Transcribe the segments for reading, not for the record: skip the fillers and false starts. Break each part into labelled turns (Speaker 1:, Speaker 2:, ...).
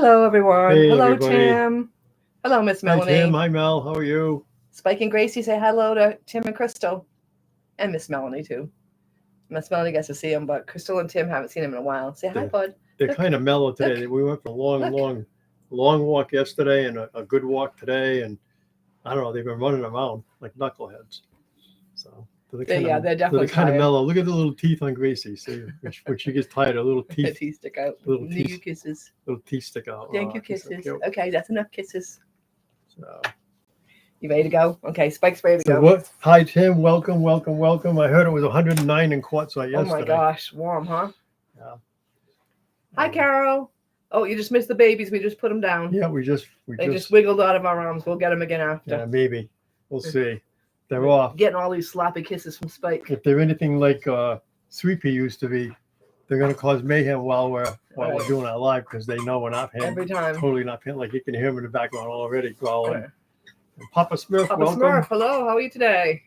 Speaker 1: Hello, everyone.
Speaker 2: Hey,
Speaker 1: Hello,
Speaker 2: everybody.
Speaker 1: Tim. Hello, Miss
Speaker 2: Hi,
Speaker 1: Melanie.
Speaker 2: Tim. Hi, Mel. How are you?
Speaker 1: Spike and Gracie say hello to Tim and Crystal, and Miss Melanie too. Miss Melanie gets to see him, but Crystal and Tim haven't seen him in a while. Say hi, bud.
Speaker 2: They're
Speaker 1: Look,
Speaker 2: kind of mellow today.
Speaker 1: look,
Speaker 2: We went for a long,
Speaker 1: look.
Speaker 2: long walk yesterday and a good walk today. And I don't know, they've been running around like knuckleheads. So they're
Speaker 1: They're definitely
Speaker 2: kind of
Speaker 1: tired.
Speaker 2: mellow. Look at the little teeth on Gracie. See, when she gets tired, her little
Speaker 1: Her
Speaker 2: teeth,
Speaker 1: teeth stick out.
Speaker 2: little
Speaker 1: Thank you,
Speaker 2: teeth,
Speaker 1: kisses.
Speaker 2: little teeth stick out.
Speaker 1: Thank you,
Speaker 2: she's so
Speaker 1: kisses.
Speaker 2: cute.
Speaker 1: Okay, that's enough kisses.
Speaker 2: So,
Speaker 1: You ready to go? Okay, Spike's ready to
Speaker 2: so
Speaker 1: go.
Speaker 2: what? Hi, Tim. Welcome. I heard it was 109 in Quartzsite yesterday.
Speaker 1: Oh my gosh, warm, huh?
Speaker 2: Yeah.
Speaker 1: Hi, Carol. Oh, you just missed the babies. We just put them down.
Speaker 2: Yeah,
Speaker 1: They just wiggled out of our arms. We'll get them again after.
Speaker 2: Yeah, maybe. We'll see. They're off.
Speaker 1: Getting all these sloppy kisses from Spike.
Speaker 2: If they're anything like Sweet Pea used to be, they're going to cause mayhem while we're doing our live because they know we're not paying.
Speaker 1: Every time.
Speaker 2: Totally not paying. Like you can hear them in the background already growling. Papa Smurf,
Speaker 1: Papa
Speaker 2: welcome.
Speaker 1: Smurf, hello. How are you today?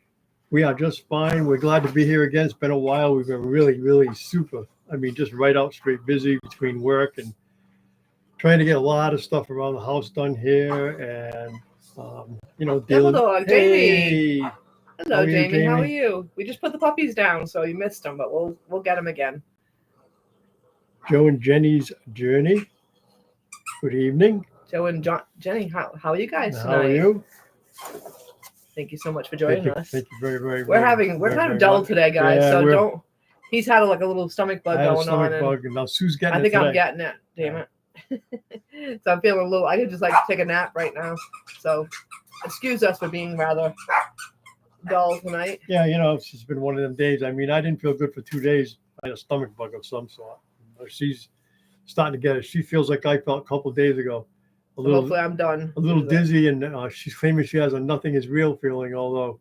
Speaker 2: We are just fine. We're glad to be here again. It's been a while. We've been really, really super. I mean, just right out straight busy between work and trying to get a lot of stuff around the house done here. And,
Speaker 1: Devil Dog,
Speaker 2: Hey.
Speaker 1: Jamie. Hello, Jamie. How are you? We just put the puppies down, so you missed them, but we'll get them again.
Speaker 2: Joe and Jenny's journey. Good evening.
Speaker 1: Joe and Jenny, how are you guys tonight?
Speaker 2: How are you?
Speaker 1: Thank you so much for joining us.
Speaker 2: Thank you very, very much.
Speaker 1: We're kind of dull today, guys.
Speaker 2: Yeah,
Speaker 1: so don't. He's had a little stomach bug going on.
Speaker 2: And now Sue's getting
Speaker 1: I think
Speaker 2: I'm
Speaker 1: getting it. Damn it. So I'm feeling a little. I could just take a nap right now. So excuse us for being rather dull tonight.
Speaker 2: Yeah, it's just been one of them days. I mean, I didn't feel good for 2 days. I had a stomach bug of some sort. She's starting to get it. She feels like I felt a couple of days ago.
Speaker 1: Hopefully I'm done.
Speaker 2: A little dizzy, and she's claiming she has a nothing is real feeling, although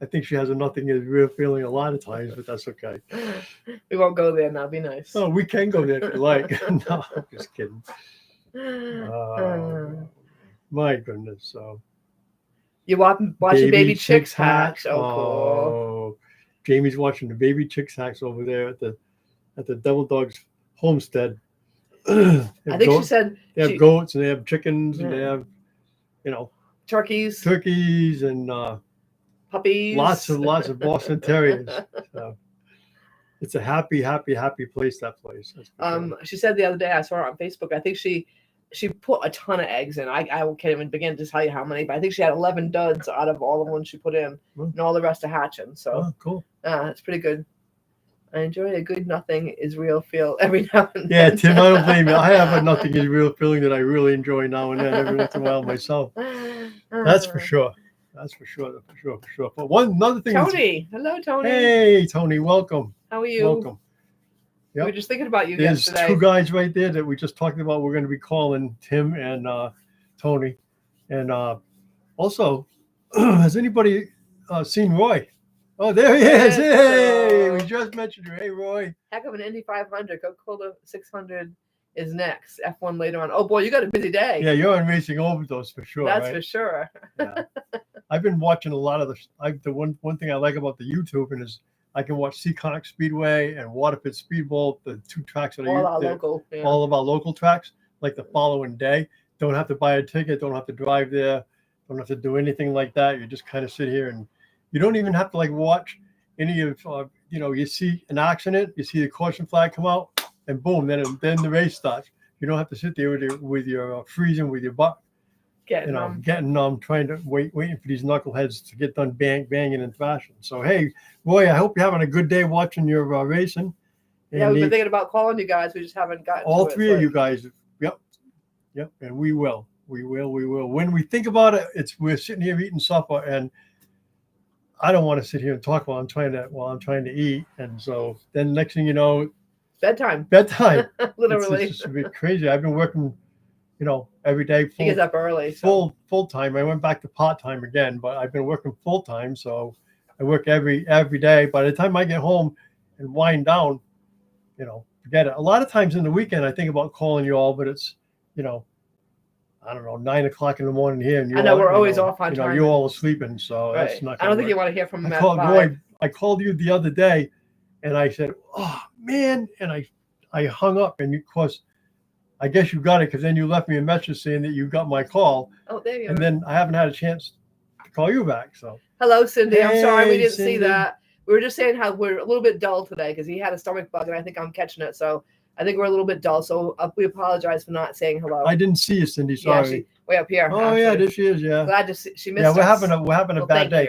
Speaker 2: I think she has a nothing is real feeling a lot of times, but that's okay.
Speaker 1: We won't go there now. Be nice.
Speaker 2: Oh, we can go there if you like. No, I'm just kidding. My goodness. So
Speaker 1: you watching Baby Chicks hatch? Oh, cool.
Speaker 2: Jamie's watching the Baby Chicks hatch over there at the Devil Dogs homestead.
Speaker 1: I think she said
Speaker 2: they have goats and they have chickens and they have,
Speaker 1: turkeys
Speaker 2: and
Speaker 1: puppies.
Speaker 2: Lots of Boston Terriers. So it's a happy place. That place.
Speaker 1: She said the other day I saw her on Facebook. I think she put a ton of eggs in. I can't even begin to tell you how many, but I think she had 11 duds out of all the ones she put in, and all the rest are hatching. So
Speaker 2: cool.
Speaker 1: It's pretty good. I enjoy a good nothing is real feel every now and then.
Speaker 2: Yeah, Tim, I don't blame you. I have a nothing is real feeling that I really enjoy now and then, every once in a while myself. That's for sure. That's for sure. But another thing.
Speaker 1: Tony, hello, Tony.
Speaker 2: Hey, Tony, welcome.
Speaker 1: How are you?
Speaker 2: Welcome.
Speaker 1: Yep. We were just thinking about you
Speaker 2: There's
Speaker 1: yesterday.
Speaker 2: 2 guys right there that we just talked about. We're going to be calling Tim and Tony. And also, has anybody seen Roy? Oh, there he is. Hey, we just mentioned you. Hey, Roy.
Speaker 1: Heck of an Indy 500. Coca-Cola 600 is next. F1 later on. Oh, boy, you got a busy day.
Speaker 2: Yeah, you're on Racing Overdose for sure.
Speaker 1: That's for sure.
Speaker 2: Yeah. I've been watching a lot of the one thing I like about the YouTube is I can watch Seekonk Speedway and Waterford Speedboat, the 2 tracks that all of our local tracks, like the following day. Don't have to buy a ticket, don't have to drive there, don't have to do anything like that. You just kind of sit here and you don't even have to watch any of you see an accident, you see the caution flag come out, and boom, then the race starts. You don't have to sit there with your freezing with your butt. Getting numb, trying to waiting for these knuckleheads to get done banging and thrashing. So hey, Roy, I hope you're having a good day watching your racing.
Speaker 1: And we've been thinking about calling you guys. We just haven't gotten
Speaker 2: all 3 of you guys. Yep, and we will. When we think about it, we're sitting here eating supper, and I don't want to sit here and talk while I'm trying to eat. And so then next thing you know,
Speaker 1: bedtime.
Speaker 2: Literally, it's just a bit crazy. I've been working, every day.
Speaker 1: He gets up early.
Speaker 2: Full time. I went back to part time again, but I've been working full time, so I work every day. By the time I get home and wind down, forget it. A lot of times in the weekend, I think about calling you all, but it's, I don't know, 9 o'clock in the morning here, and
Speaker 1: I know we're always off on time.
Speaker 2: You're all sleeping, so that's not.
Speaker 1: I don't think you want to hear from Matt.
Speaker 2: I called you the other day, and I said, "Oh man," and I hung up, and of course, I guess you got it because then you left me a message saying that you got my call.
Speaker 1: Oh, there you are.
Speaker 2: And then I haven't had a chance to call you back. So
Speaker 1: hello, Cindy. I'm sorry we
Speaker 2: Hey,
Speaker 1: didn't
Speaker 2: Cindy.
Speaker 1: see that. We were just saying how we're a little bit dull today because he had a stomach bug, and I think I'm catching it. So I think we're a little bit dull. So we apologize for not saying hello.
Speaker 2: I didn't see you, Cindy. Sorry.
Speaker 1: Yeah, she way up here.
Speaker 2: Oh
Speaker 1: actually.
Speaker 2: yeah, there she is. Yeah.
Speaker 1: Glad to see she missed
Speaker 2: Yeah,
Speaker 1: us.
Speaker 2: we're having a
Speaker 1: Well,
Speaker 2: bad
Speaker 1: thank
Speaker 2: day.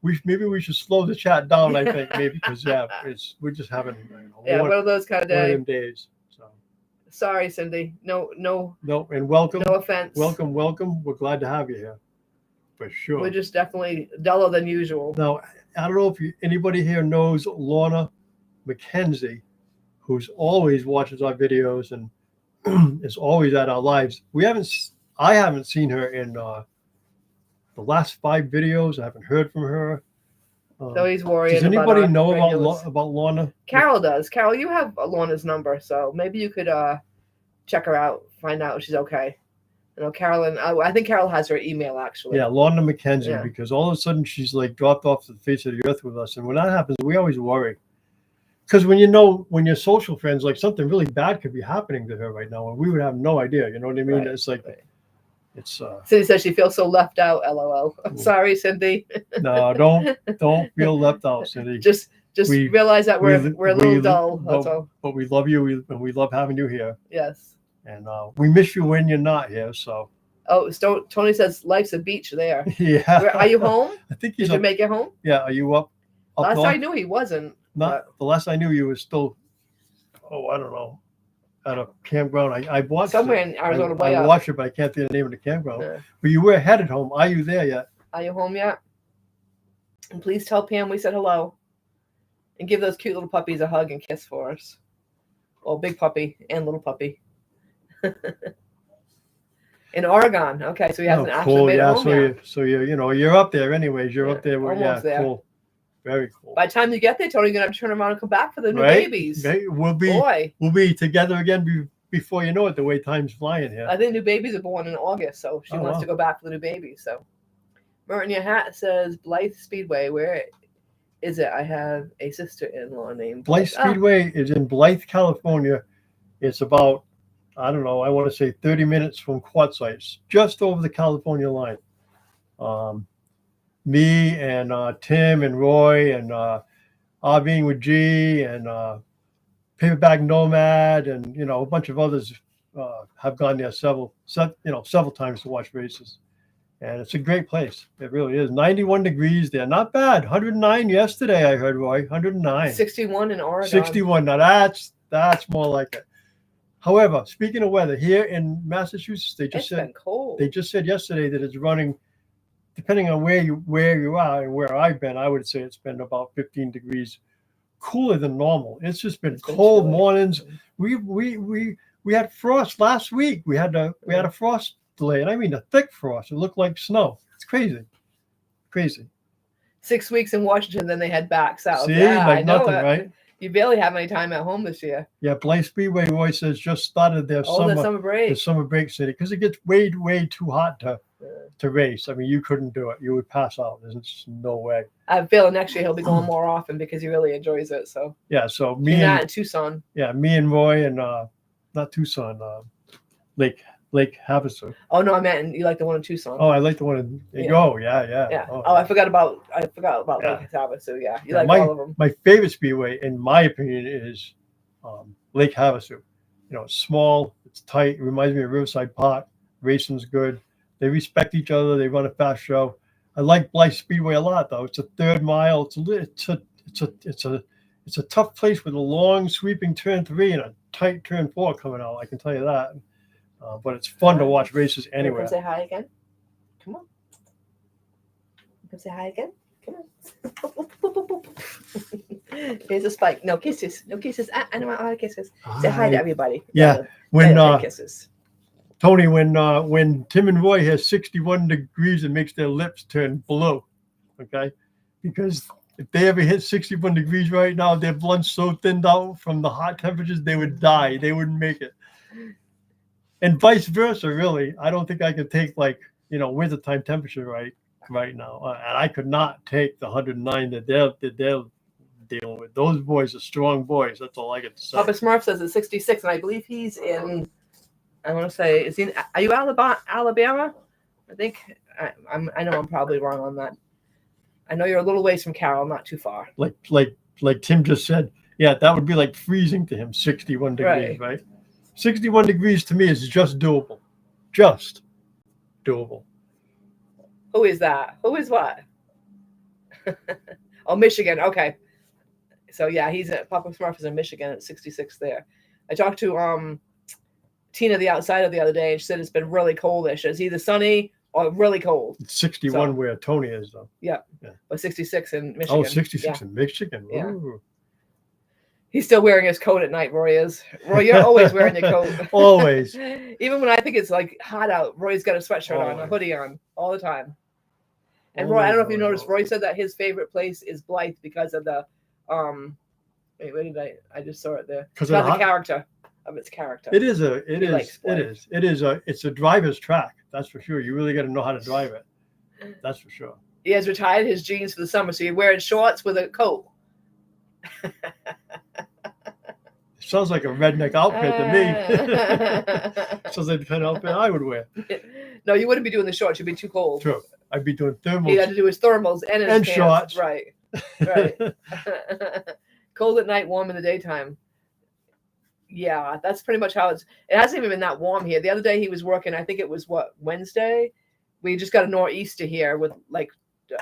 Speaker 1: you.
Speaker 2: Maybe we should slow the chat down. I think maybe because we're just having
Speaker 1: Yeah, one of those kind of days.
Speaker 2: days. So
Speaker 1: Sorry, Cindy. No,
Speaker 2: and welcome.
Speaker 1: no offense.
Speaker 2: Welcome. We're glad to have you here, for sure.
Speaker 1: We're just definitely duller than usual.
Speaker 2: Now, I don't know if anybody here knows Lorna McKenzie, who's always watches our videos and is always at our lives. I haven't seen her in the last 5 videos. I haven't heard from her.
Speaker 1: So he's worrying.
Speaker 2: Does anybody
Speaker 1: about
Speaker 2: know
Speaker 1: regulars.
Speaker 2: about Lorna?
Speaker 1: Carol does. Carol, you have Lorna's number, so maybe you could check her out, find out if she's okay. You know, Carolyn. I think Carol has her email actually.
Speaker 2: Yeah, Lorna McKenzie,
Speaker 1: Yeah.
Speaker 2: because all of a sudden she's like dropped off the face of the earth with us, and when that happens, we always worry. Because when you're social friends, like something really bad could be happening to her right now, and we would have no idea. You know what I mean?
Speaker 1: Right,
Speaker 2: It's like
Speaker 1: right.
Speaker 2: it's
Speaker 1: Cindy says she feels so left out. LOL. I'm sorry, Cindy.
Speaker 2: no, don't feel left out, Cindy.
Speaker 1: Just
Speaker 2: We-
Speaker 1: realize that we're a little dull.
Speaker 2: but-
Speaker 1: That's all.
Speaker 2: But we love you, and we love having you here,
Speaker 1: Yes.
Speaker 2: and we miss you when you're not here. So
Speaker 1: Oh, Tony says life's a beach there.
Speaker 2: yeah,
Speaker 1: Where, are you home?
Speaker 2: I think he's
Speaker 1: Did you
Speaker 2: up.
Speaker 1: make it home?
Speaker 2: Yeah, are you up
Speaker 1: Last
Speaker 2: north?
Speaker 1: I knew he wasn't.
Speaker 2: Not the last I knew you was still. Oh, I don't know. At a campground, I watched
Speaker 1: Somewhere
Speaker 2: it.
Speaker 1: in Arizona, way
Speaker 2: I
Speaker 1: up.
Speaker 2: watched it, but I can't think of the name of the campground.
Speaker 1: Yeah.
Speaker 2: But you were headed home. Are you there yet?
Speaker 1: Are you home yet? And please tell Pam we said hello. And give those cute little puppies a hug and kiss for us. Well, big puppy and little puppy. In Oregon. Okay, so he hasn't actually
Speaker 2: cool.
Speaker 1: made
Speaker 2: Yeah,
Speaker 1: it home yet.
Speaker 2: you're up there anyways. You're
Speaker 1: Yeah,
Speaker 2: up there.
Speaker 1: almost there.
Speaker 2: Cool. Very cool.
Speaker 1: By the time you get there, Tony, you're gonna have to turn around and come back for the new
Speaker 2: Right?
Speaker 1: babies.
Speaker 2: Okay, We'll
Speaker 1: Boy,
Speaker 2: be together again before you know it. The way time's flying here.
Speaker 1: I think new babies are born in August, so she
Speaker 2: Oh,
Speaker 1: wants
Speaker 2: wow.
Speaker 1: to go back for the new babies. So, Merton, your hat says Blythe Speedway. Where is it? I have a sister-in-law named
Speaker 2: Blythe
Speaker 1: Oh,
Speaker 2: Speedway is in Blythe, California. It's about, I don't know, I want to say 30 minutes from Quartzsite, It's just over the California line. Me and Tim and Roy and Arvine with G and Paperback Nomad and a bunch of others have gone there several times to watch races. And it's a great place. It really is. 91 degrees there. Not bad. 109 yesterday, I heard, Roy. 109.
Speaker 1: 61 in Oregon.
Speaker 2: 61. Now that's more like it. However, speaking of weather, here in Massachusetts,
Speaker 1: It's been cold.
Speaker 2: they just said yesterday that it's running, depending on where you are and where I've been, I would say it's been about 15 degrees cooler than normal. It's just been cold
Speaker 1: chilly.
Speaker 2: mornings. We had frost last week. We had a frost delay, and I mean a thick frost. It looked like snow. It's crazy.
Speaker 1: 6 weeks in Washington, then they head back south.
Speaker 2: See,
Speaker 1: Yeah, I
Speaker 2: like
Speaker 1: know
Speaker 2: nothing,
Speaker 1: it.
Speaker 2: right?
Speaker 1: You barely have any time at home this year.
Speaker 2: Yeah, Blythe Speedway, Roy says, just started their
Speaker 1: Oh, the summer
Speaker 2: the
Speaker 1: break.
Speaker 2: summer break city because it gets way too hot to race. I mean, you couldn't do it. You would pass out. There's just no way.
Speaker 1: I have a feeling next year he'll be going more often because he really enjoys it. So
Speaker 2: Yeah, so
Speaker 1: me in Tucson.
Speaker 2: me and Roy and not Tucson, Lake Havasu.
Speaker 1: Oh no, I meant you like the one in Tucson.
Speaker 2: Oh, I like the one in
Speaker 1: Yeah.
Speaker 2: yeah.
Speaker 1: Oh, I forgot about
Speaker 2: Yeah.
Speaker 1: Lake Havasu. Yeah, you
Speaker 2: Yeah,
Speaker 1: like all of them.
Speaker 2: My favorite speedway, in my opinion, is Lake Havasu. It's small, it's tight. It reminds me of Riverside Park. Racing's good. They respect each other. They run a fast show. I like Blythe Speedway a lot, though. It's a third mile. It's a tough place with a long sweeping turn 3 and a tight turn 4 coming out. I can tell you that. But it's fun to watch races anywhere.
Speaker 1: Come say hi again. Come on. Come say hi again. Come on. Here's a spike. No kisses. No kisses. I don't want all the kisses. Say hi to everybody.
Speaker 2: Yeah, when
Speaker 1: kisses.
Speaker 2: Tony, when Tim and Roy has 61 degrees, it makes their lips turn blue. Okay, because if they ever hit 61 degrees right now, their blood's so thinned out from the hot temperatures, they would die. They wouldn't make it. And vice versa, really. I don't think I could take wintertime temperature right now. And I could not take the 109 that they're dealing with. Those boys are strong boys. That's all I get to say.
Speaker 1: Papa Smurf says it's 66, and I believe he's in I want to say, are you Alabama? I think I know I'm probably wrong on that. I know you're a little ways from Carroll, not too far.
Speaker 2: Like Tim just said, yeah, that would be like freezing to him, 61 degrees, right? 61 degrees to me is just doable. Just doable.
Speaker 1: Who is that? Who is what? Oh, Michigan. Okay. So yeah, Papa Smurf is in Michigan at 66 there. I talked to Tina the Outsider the other day, and she said it's been really coldish. It's either sunny or really cold.
Speaker 2: It's 61 where Tony is, though.
Speaker 1: Yeah. But 66 in Michigan.
Speaker 2: Oh, 66 in Michigan.
Speaker 1: Yeah.
Speaker 2: Ooh.
Speaker 1: He's still wearing his coat at night, Roy is. Roy, you're always wearing your coat.
Speaker 2: Always.
Speaker 1: Even when I think it's like hot out, Roy's got a sweatshirt on, a hoodie on, all the time. And Roy, I don't know if you noticed, Roy said that his favorite place is Blythe because of the wait, where did I just saw it there. Because of the character of its character.
Speaker 2: It's a driver's track, that's for sure. You really got to know how to drive it. That's for sure.
Speaker 1: He has retired his jeans for the summer, so you're wearing shorts with a coat.
Speaker 2: Sounds like a redneck outfit to me. Sounds like the kind of outfit I would wear.
Speaker 1: No, you wouldn't be doing the shorts. You'd be too cold.
Speaker 2: True. I'd be doing thermals.
Speaker 1: He had to do his thermals and his pants.
Speaker 2: Shorts.
Speaker 1: Right. Cold at night, warm in the daytime. Yeah, that's pretty much how it hasn't even been that warm here. The other day he was working, I think it was Wednesday? We just got a nor'easter here with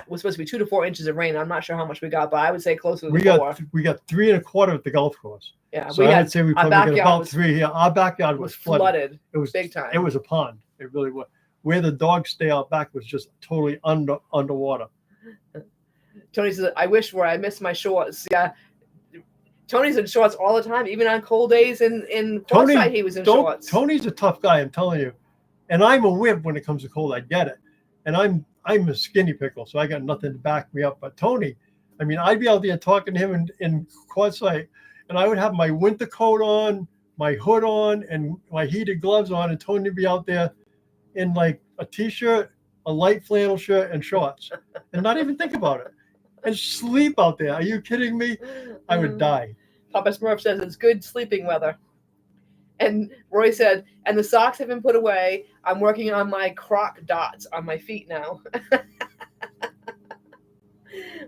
Speaker 1: was supposed to be 2 to 4 inches of rain. I'm not sure how much we got, but I would say closer to 4.
Speaker 2: We got 3 1/4 at the golf course.
Speaker 1: Yeah,
Speaker 2: so I'd say we probably got about 3 here. Our backyard was
Speaker 1: flooded.
Speaker 2: It was
Speaker 1: big time.
Speaker 2: It was a pond. It really was. Where the dogs stay out back was just totally underwater.
Speaker 1: Tony says, "I wish where I miss my shorts." Yeah, Tony's in shorts all the time, even on cold days. In Forsyth, he was in shorts.
Speaker 2: Tony's a tough guy, I'm telling you, and I'm a wimp when it comes to cold. I get it, and I'm a skinny pickle, so I got nothing to back me up. But Tony, I mean, I'd be out there talking to him in Quartzsite, and I would have my winter coat on, my hood on, and my heated gloves on, and Tony would be out there in like a t-shirt, a light flannel shirt, and shorts, and not even think about it, and sleep out there. Are you kidding me? I would die.
Speaker 1: Papa Smurf says it's good sleeping weather. And Roy said, and the socks have been put away. I'm working on my Croc dots on my feet now.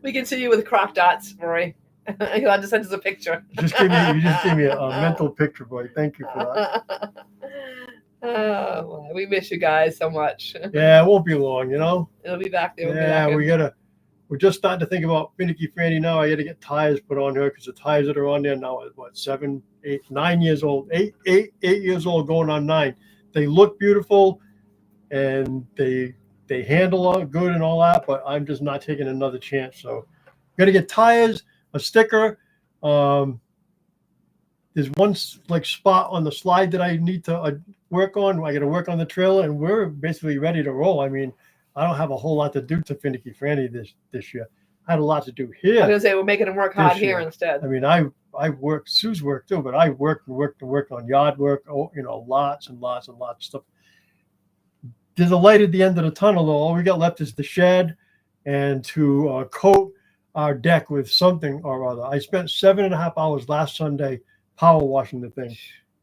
Speaker 1: We can see you with Croc dots, Roy. You'll have to send us a picture.
Speaker 2: You just gave me a mental picture, boy. Thank you for that.
Speaker 1: Oh, we miss you guys so much.
Speaker 2: Yeah, it won't be long, you know.
Speaker 1: It'll be back there.
Speaker 2: We're just starting to think about Finicky Franny now. I got to get tires put on her because the tires that are on there now are 7, 8, 9 years old. 8 years old, going on 9. They look beautiful, and they handle good and all that. But I'm just not taking another chance. So, got to get tires, a sticker. There's one spot on the slide that I need to work on. I got to work on the trailer, and we're basically ready to roll. I mean, I don't have a whole lot to do to Finicky Franny this year. I had a lot to do here.
Speaker 1: I was going to say, we're making him work hard here instead.
Speaker 2: I mean, I work, Sue's work too, but I worked on yard work, lots and lots and lots of stuff. There's a light at the end of the tunnel, though. All we got left is the shed and to coat our deck with something or other. I spent 7.5 hours last Sunday power washing the thing.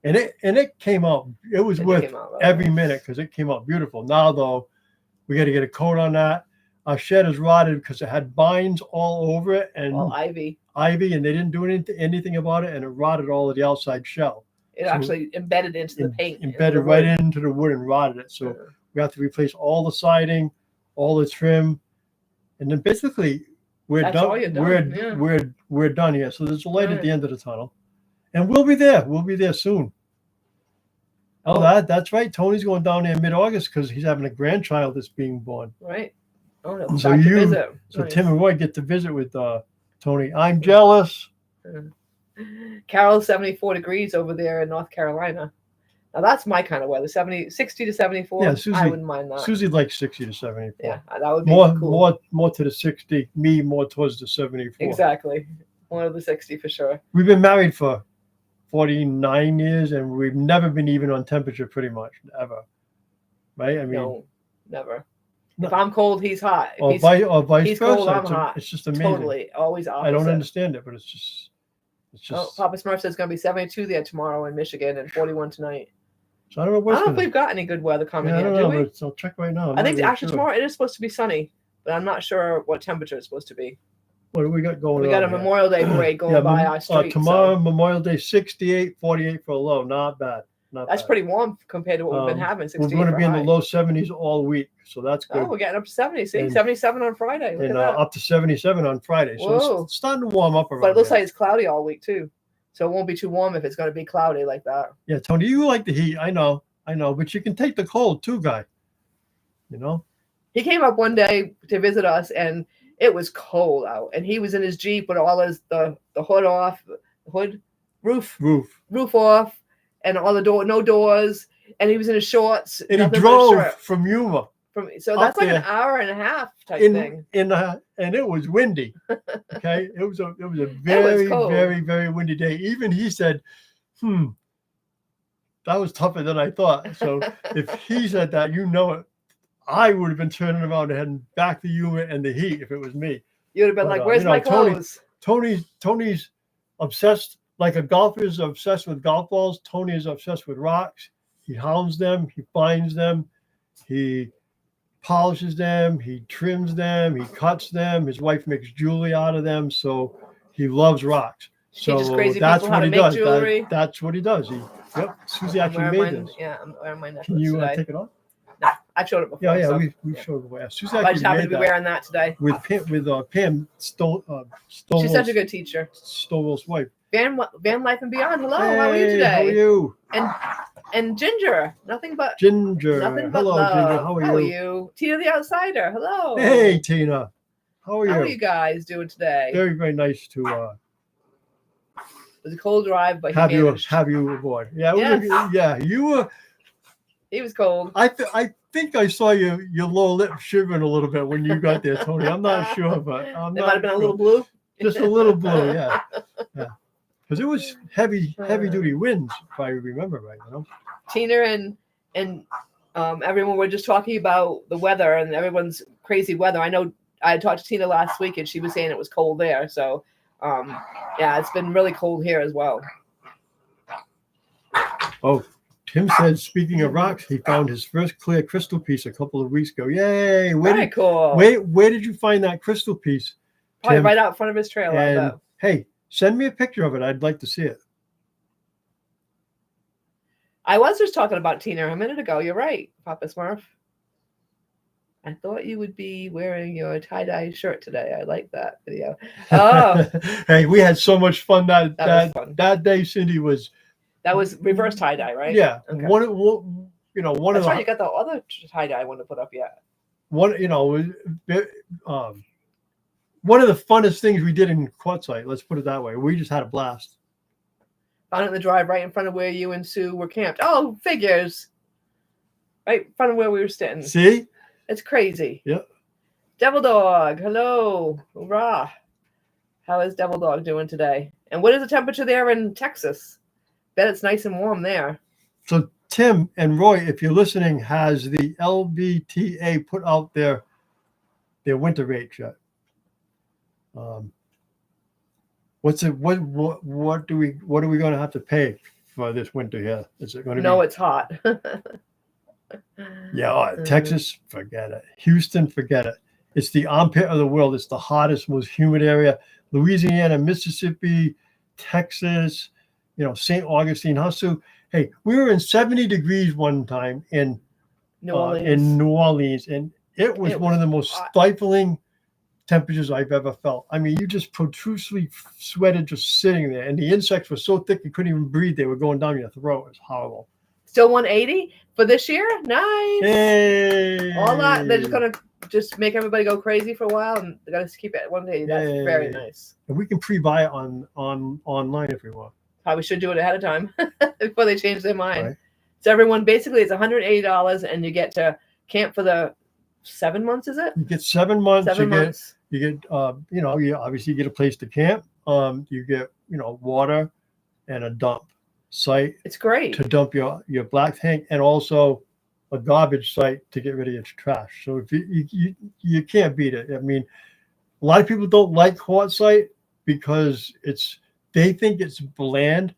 Speaker 2: And it came out. It was worth every minute because it came out beautiful. Now, though, we got to get a coat on that. Our shed is rotted because it had vines all over it and
Speaker 1: ivy,
Speaker 2: and they didn't do anything about it, and it rotted all of the outside shell.
Speaker 1: It actually embedded into the paint.
Speaker 2: Embedded right into the wood and rotted it. So we have to replace all the siding, all the trim, and then basically we're done. We're done here. So there's a light at the end of the tunnel, and we'll be there. We'll be there soon. Oh, that's right. Tony's going down there in mid-August because he's having a grandchild that's being born.
Speaker 1: Right. Oh, no.
Speaker 2: So nice. Tim and Roy get to visit with Tony. I'm jealous.
Speaker 1: Carol's 74 degrees over there in North Carolina. Now that's my kind of weather. 60 to 74.
Speaker 2: Yeah, Susie,
Speaker 1: I wouldn't mind that.
Speaker 2: Susie likes 60 to 74.
Speaker 1: Yeah, that would be
Speaker 2: cool. More to the 60. Me more towards the 74.
Speaker 1: Exactly. More of the 60 for sure.
Speaker 2: We've been married for 49 years, and we've never been even on temperature, pretty much ever. Right? I mean,
Speaker 1: no, never. No. If I'm cold, he's hot.
Speaker 2: Or vice
Speaker 1: he's
Speaker 2: versa.
Speaker 1: Cold, I'm hot.
Speaker 2: It's just amazing.
Speaker 1: Totally, always opposite.
Speaker 2: I don't understand it, but it's just.
Speaker 1: Oh, Papa Smurf says it's going to be 72 there tomorrow in Michigan and 41 tonight.
Speaker 2: So I don't know
Speaker 1: I
Speaker 2: what's
Speaker 1: don't know
Speaker 2: going
Speaker 1: if we've got any good weather coming
Speaker 2: I
Speaker 1: yet,
Speaker 2: don't
Speaker 1: do
Speaker 2: know,
Speaker 1: we?
Speaker 2: but I'll check right now.
Speaker 1: I think actually tomorrow it is supposed to be sunny, but I'm not sure what temperature it's supposed to be.
Speaker 2: What do we got going on?
Speaker 1: We got a
Speaker 2: here?
Speaker 1: Memorial Day parade going by our street.
Speaker 2: Tomorrow,
Speaker 1: so
Speaker 2: Memorial Day, 68, 48 for a low. Not bad.
Speaker 1: that's pretty warm compared to what we've been having.
Speaker 2: We're going to be in the low 70s all week, so that's good.
Speaker 1: Oh, we're getting up to 70. See, 77 on Friday. Look
Speaker 2: and
Speaker 1: at that.
Speaker 2: up to 77 on Friday. So
Speaker 1: Whoa.
Speaker 2: it's starting to warm up around.
Speaker 1: But it looks like it's cloudy all week too, so it won't be too warm if it's going to be cloudy like that.
Speaker 2: Yeah, Tony, you like the heat. I know, but you can take the cold too, guy. You know.
Speaker 1: He came up one day to visit us, and it was cold out, and he was in his Jeep with all his the hood off, roof off, and all the no doors, and he was in his shorts.
Speaker 2: And he drove from Yuma.
Speaker 1: So that's like an hour and a half type thing.
Speaker 2: And it was windy. Okay, it was a very very very windy day. Even he said, that was tougher than I thought. So if he said that, I would have been turning around and heading back to Yuma and the heat if it was me.
Speaker 1: You would have been like, "Where's my clothes?"
Speaker 2: Tony's obsessed, like a golfer is obsessed with golf balls. Tony is obsessed with rocks. He hounds them. He finds them. He polishes them. He trims them. He cuts them. His wife makes jewelry out of them. So he loves rocks. So that's what he does. That's what he does. Susie actually made this.
Speaker 1: Yeah, I'm wearing my necklace.
Speaker 2: Can you
Speaker 1: today.
Speaker 2: take it off?
Speaker 1: No, I've showed it before.
Speaker 2: Yeah,
Speaker 1: so.
Speaker 2: we showed it. Susie
Speaker 1: I just happen to be wearing that today.
Speaker 2: With Pam
Speaker 1: She's such a good teacher.
Speaker 2: Stovall's wife.
Speaker 1: Van Life and Beyond. Hello,
Speaker 2: hey,
Speaker 1: how are you today?
Speaker 2: How are you?
Speaker 1: And Ginger, nothing but
Speaker 2: Ginger.
Speaker 1: Hello,
Speaker 2: love.
Speaker 1: Ginger.
Speaker 2: How are you?
Speaker 1: Tina the Outsider. Hello.
Speaker 2: Hey, Tina. How are you?
Speaker 1: How are you guys doing today?
Speaker 2: Very, very nice to
Speaker 1: it was a cold drive, but
Speaker 2: have you aboard. Yeah,
Speaker 1: yes.
Speaker 2: You were.
Speaker 1: He was cold.
Speaker 2: I think I saw your lower lip shivering a little bit when you got there, Tony. I'm not sure, but
Speaker 1: it might have been a little blue.
Speaker 2: Just a little blue, yeah. Because it was heavy duty winds, if I remember right.
Speaker 1: Tina and everyone were just talking about the weather and everyone's crazy weather. I know I talked to Tina last week and she was saying it was cold there. So it's been really cold here as well.
Speaker 2: Oh, Tim said, speaking of rocks, he found his first clear crystal piece a couple of weeks ago. Yay!
Speaker 1: Very cool.
Speaker 2: Where did you find that crystal piece?
Speaker 1: Probably right out in front of his trailer.
Speaker 2: And, hey, send me a picture of it. I'd like to see it.
Speaker 1: I was just talking about Tina a minute ago. You're right, Papa Smurf. I thought you would be wearing your tie-dye shirt today. I like that video. Oh.
Speaker 2: Hey, we had so much fun that day, Cindy.
Speaker 1: That was reverse tie-dye, right?
Speaker 2: Yeah.
Speaker 1: Okay.
Speaker 2: One
Speaker 1: That's
Speaker 2: of
Speaker 1: right, you got the other tie-dye one to put up yet.
Speaker 2: One of the funnest things we did in Quartzsite, let's put it that way. We just had a blast.
Speaker 1: Found it in the drive right in front of where you and Sue were camped. Oh, figures. Right in front of where we were sitting.
Speaker 2: See?
Speaker 1: It's crazy.
Speaker 2: Yep.
Speaker 1: Devil Dog, hello. Hoorah. How is Devil Dog doing today? And what is the temperature there in Texas? Bet it's nice and warm there.
Speaker 2: So Tim and Roy, if you're listening, has the LVTA put out their winter rates yet? What are we going to have to pay for this winter here? Is it going to be?
Speaker 1: No, it's hot.
Speaker 2: Yeah, Texas, forget it. Houston, forget it. It's the armpit of the world. It's the hottest, most humid area. Louisiana, Mississippi, Texas, St. Augustine, Hustle. Hey, we were in 70 degrees one time in New Orleans, and it was one of the most stifling temperatures I've ever felt. I mean, you just profusely sweated just sitting there, and the insects were so thick you couldn't even breathe. They were going down your throat. It was horrible.
Speaker 1: Still 180 for this year? Nice.
Speaker 2: Hey.
Speaker 1: All that. They're just going to just make everybody go crazy for a while, and they're going to keep it at 180. That's very nice.
Speaker 2: And we can pre-buy it online if we want.
Speaker 1: Probably should do it ahead of time before they change their mind.
Speaker 2: Right.
Speaker 1: So everyone, basically, it's $180, and you get to camp for the 7 months, is it?
Speaker 2: You get 7 months.
Speaker 1: 7 months.
Speaker 2: You get, you obviously get a place to camp. You get, water and a dump site.
Speaker 1: It's great
Speaker 2: to dump your black tank, and also a garbage site to get rid of your trash. So if you can't beat it. I mean, a lot of people don't like Quartzsite because they think it's bland.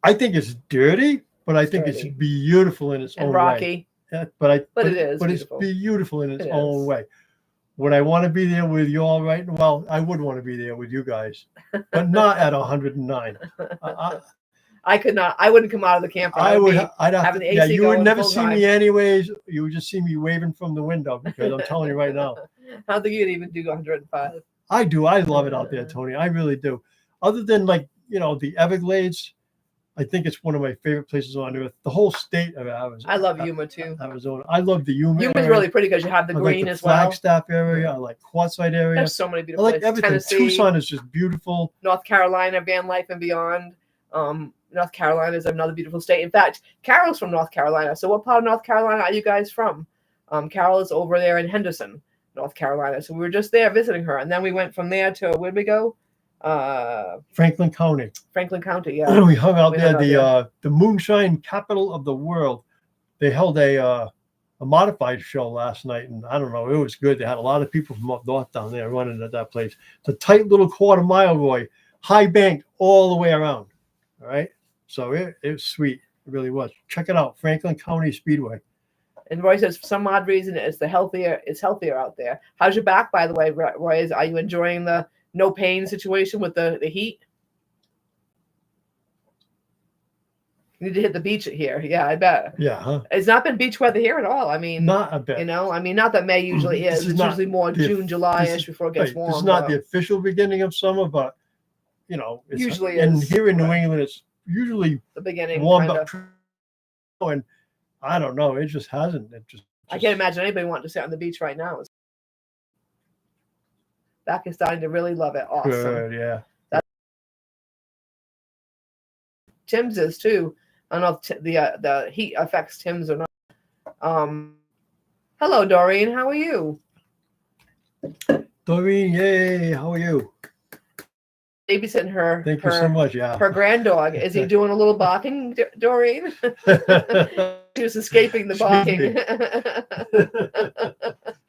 Speaker 2: I think it's dirty, but I think it's
Speaker 1: Sturdy.
Speaker 2: beautiful in its
Speaker 1: And
Speaker 2: own
Speaker 1: rocky.
Speaker 2: way. But
Speaker 1: it is.
Speaker 2: But
Speaker 1: beautiful.
Speaker 2: it's beautiful in its
Speaker 1: It
Speaker 2: own
Speaker 1: is.
Speaker 2: way. Would I want to be there with you all right? Well, I would want to be there with you guys, but not at 109.
Speaker 1: I could not. I wouldn't come out of the camper.
Speaker 2: I'd have
Speaker 1: having
Speaker 2: to,
Speaker 1: the
Speaker 2: yeah,
Speaker 1: AC
Speaker 2: you would
Speaker 1: going
Speaker 2: never
Speaker 1: full
Speaker 2: see
Speaker 1: time.
Speaker 2: me anyways. You would just see me waving from the window because I'm telling you right now.
Speaker 1: I don't think you'd even do 105.
Speaker 2: I do. I love it out there, Tony. I really do. Other than like, the Everglades, I think it's one of my favorite places on earth. The whole state of Arizona.
Speaker 1: I love Yuma too.
Speaker 2: Arizona. I love the Yuma.
Speaker 1: Yuma's really pretty because you have the green as well.
Speaker 2: Flagstaff area. I like Quartzsite area.
Speaker 1: There's so many
Speaker 2: I
Speaker 1: beautiful
Speaker 2: like
Speaker 1: places.
Speaker 2: everything.
Speaker 1: Tennessee,
Speaker 2: Tucson is just beautiful.
Speaker 1: North Carolina, van life and beyond. North Carolina is another beautiful state. In fact, Carol's from North Carolina. So what part of North Carolina are you guys from? Carol is over there in Henderson, North Carolina. So we were just there visiting her. And then we went from there to, where'd we go?
Speaker 2: Franklin County.
Speaker 1: Franklin County, yeah.
Speaker 2: We hung out there. The moonshine capital of the world. They held a modified show last night, and I don't know, it was good. They had a lot of people from up north down there running at that place. It's a tight little quarter-mile, Roy, high banked all the way around. All right, so it was sweet. It really was. Check it out, Franklin County Speedway.
Speaker 1: And Roy says, for some odd reason, it's healthier out there. How's your back, by the way, Roy? Are you enjoying the no pain situation with the heat? You need to hit the beach here. Yeah, I bet.
Speaker 2: Yeah, huh?
Speaker 1: It's not been beach weather here at all. I mean,
Speaker 2: not a bit.
Speaker 1: Not that May usually is. It's usually more June, July-ish before it gets warm.
Speaker 2: It's not the official beginning of summer, but it's
Speaker 1: usually
Speaker 2: and
Speaker 1: is.
Speaker 2: here in New England, it's usually
Speaker 1: the beginning.
Speaker 2: Warmed up, and I don't know. It just hasn't.
Speaker 1: I can't imagine anybody wanting to sit on the beach right now. Back is starting to really love it. Awesome.
Speaker 2: Good, yeah.
Speaker 1: Tim's is too. I don't know if the heat affects Tim's or not. Hello, Doreen. How are you?
Speaker 2: Doreen, yay! How are you?
Speaker 1: Babysitting her.
Speaker 2: Thank you so much. Yeah.
Speaker 1: Her granddog. Is he doing a little barking, Doreen? She was escaping the barking.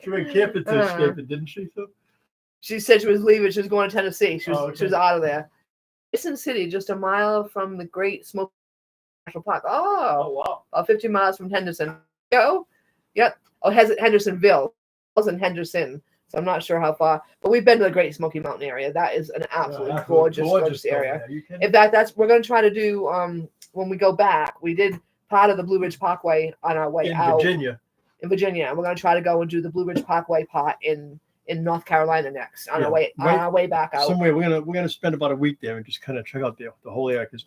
Speaker 2: She went camping to escape it, didn't she? So?
Speaker 1: She said she was leaving. She was going to Tennessee. She was out of there. Mason City, just a mile from the Great Smoky National Park. Oh wow! About 50 miles from Henderson. Go. Yep. Oh, Hendersonville. I was in Henderson, so I'm not sure how far. But we've been to the Great Smoky Mountain area. That is an absolutely gorgeous area. In fact, we're going to try to do when we go back. We did part of the Blue Ridge Parkway on our way out in Virginia. And we're going to try to go and do the Blue Ridge Parkway part in North Carolina next on our way back out.
Speaker 2: Somewhere we're gonna spend about a week there and just kind of check out the whole area, because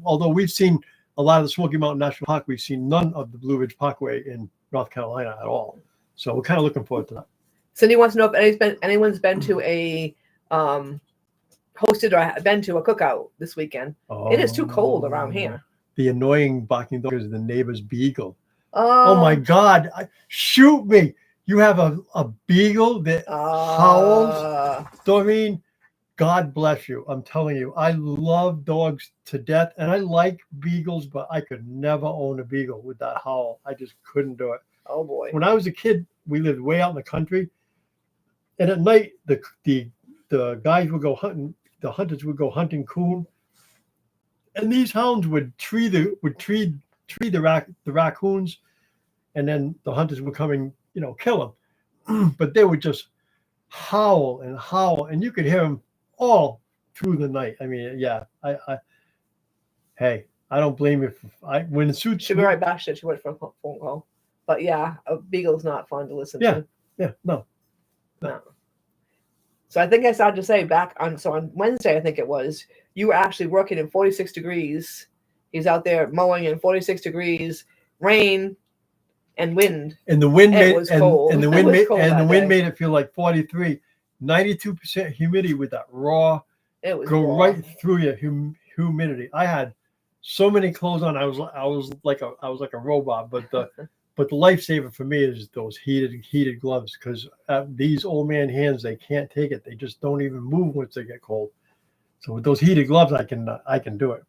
Speaker 2: although we've seen a lot of the Smoky Mountain National Park, we've seen none of the Blue Ridge Parkway in North Carolina at all. So we're kind of looking forward to that.
Speaker 1: Cindy wants to know if anyone's been to a hosted or been to a cookout this weekend. It is too cold around here.
Speaker 2: The annoying barking dog is the neighbor's beagle. Oh my God! Shoot me! You have a beagle that howls. Doreen, God bless you. I'm telling you, I love dogs to death, and I like beagles, but I could never own a beagle with that howl. I just couldn't do it.
Speaker 1: Oh boy!
Speaker 2: When I was a kid, we lived way out in the country, and at night the guys would go hunting. The hunters would go hunting coon, and these hounds would tree the raccoons, and then the hunters would come and kill them. But they would just howl, and you could hear them all through the night. I mean, yeah, hey, I don't blame you. When it suits.
Speaker 1: She'll be right back. She went for a phone call. But yeah, a beagle's not fun to listen to.
Speaker 2: Yeah, no.
Speaker 1: So I think I started to say on Wednesday, I think it was, you were actually working in 46 degrees. He's out there mowing in 46 degrees, rain and wind.
Speaker 2: And the wind made
Speaker 1: it
Speaker 2: feel like 43. 92% humidity with that raw.
Speaker 1: It was
Speaker 2: go raw. Right through your humidity. I had so many clothes on. I was like a robot, but the lifesaver for me is those heated gloves, because these old man hands, they can't take it. They just don't even move once they get cold. So with those heated gloves, I can do it.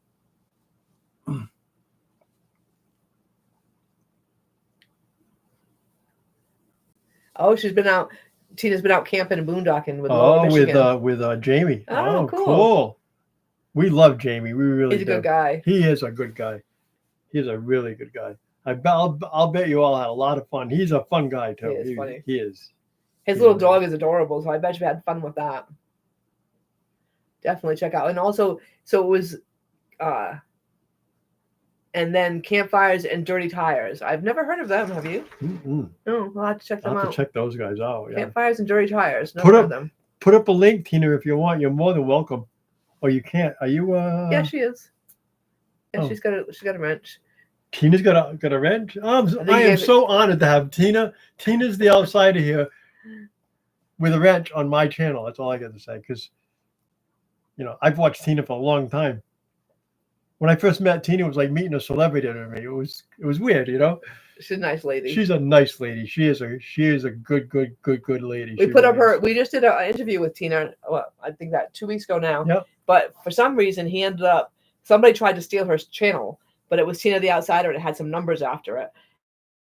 Speaker 1: Oh, Tina's been out camping and boondocking with Michigan.
Speaker 2: with Jamie.
Speaker 1: Oh, cool.
Speaker 2: We love Jamie. We really
Speaker 1: He's a good guy.
Speaker 2: He is a good guy. He's a really good guy. I'll bet you all had a lot of fun. He's a fun guy too.
Speaker 1: He is funny.
Speaker 2: He is.
Speaker 1: His little dog is adorable, so I bet you had fun with that. Definitely check out. And also, so it was, and then Campfires and Dirty Tires. I've never heard of them. Have you?
Speaker 2: Mm-mm.
Speaker 1: No, we'll have to check them
Speaker 2: I'll
Speaker 1: out.
Speaker 2: have to check those guys out. Yeah.
Speaker 1: Campfires and Dirty Tires. Never heard of them.
Speaker 2: Put up a link, Tina, if you want. You're more than welcome. Oh, you can't. Are you?
Speaker 1: Yeah, she is. Yeah, she's got a wrench.
Speaker 2: Tina's got a wrench. I am so honored to have Tina. Tina's the outsider here with a wrench on my channel. That's all I got to say. Because, I've watched Tina for a long time. When I first met Tina, it was like meeting a celebrity to me. It was weird,
Speaker 1: She's a nice lady.
Speaker 2: She's a nice lady. She is a good lady.
Speaker 1: We just did an interview with Tina. Well, I think that 2 weeks ago now.
Speaker 2: Yep.
Speaker 1: But for some reason, somebody tried to steal her channel, but it was Tina the Outsider and it had some numbers after it.